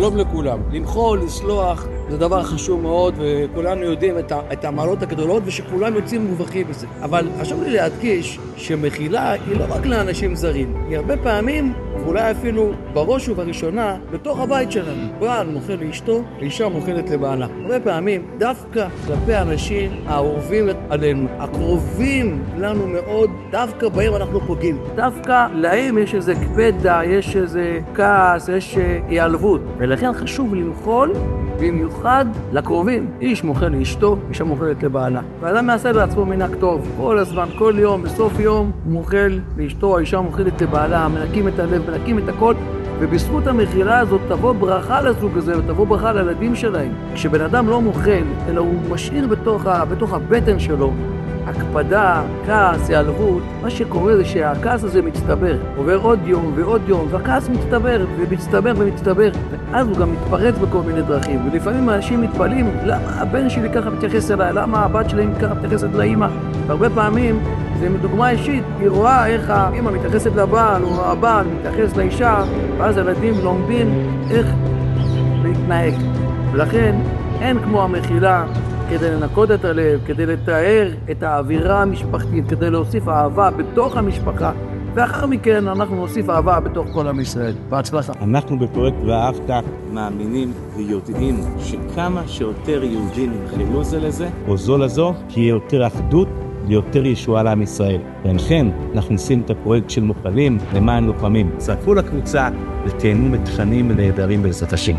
שלום לכולם. למחול, לסלוח, זה דבר חשוב מאוד, וכולנו יודעים את המעלות הגדולות, ושכולם יוצאים מובכים בזה. אבל חשוב לי להדגיש שמחילה היא לא רק לאנשים זרים, היא הרבה פעמים, ואולי אפילו בראש ובראשונה, בתוך הבית שלנו. בעל מוחל לאשתו, ואישה מוחלת לבעלה. הרבה פעמים, דווקא כלפי אנשים האהובים עלינו, הקרובים לנו מאוד, דווקא בהם אנחנו פוגעים. דווקא להם יש איזה קפדה, יש איזה כעס, יש היעלבות. ולכן חשוב למחול, במיוחד לקרובים. איש מוחל לאשתו, אישה מוחלת לבעלה. ואדם יעשה לעצמו מנהג טוב. כל הזמן, כל יום, בסוף יום, הוא מוחל לאשתו, האישה מוחלת לבעלה, מנקים את הלב, מנקים את הכל. ובזכות המחילה הזאת תבוא ברכה לזוג הזה, ותבוא ברכה לילדים שלהם. כשבן אדם לא מוחל, אלא הוא משאיר בתוך הבטן שלו, הקפדה, כעס, העלבות, מה שקורה זה שהכעס הזה מצטבר. עובר עוד יום ועוד יום, והכעס מצטבר ומצטבר ומצטבר, ואז הוא גם מתפרץ בכל מיני דרכים. ולפעמים אנשים מתפלאים, למה הבן שלי ככה מתייחס אליי, למה הבת שלי ככה מתייחסת לאמא. והרבה פעמים, זה מדוגמה אישית, היא רואה איך האמא מתייחסת לבעל, או הבעל מתייחס לאישה, ואז הילדים לומדים איך להתנהג. ולכן אין כמו המחילה, כדי לנקות את הלב, כדי לתאר את האווירה המשפחתית, כדי להוסיף אהבה בתוך המשפחה, ואחר מכן אנחנו נוסיף אהבה בתוך כל עם ישראל. בהצלחה. אנחנו בפרויקט ואהבת מאמינים ויודעים שכמה שיותר יהודים ינחלו זה לזה, או זו לזו, תהיה יותר אחדות ויותר ישועה לעם ישראל. ולכן אנחנו נשים את הפרויקט של מוחלים למען לוחמים. צטרפו לקבוצה ותהנו מתכנים נהדרים בעזרת השם.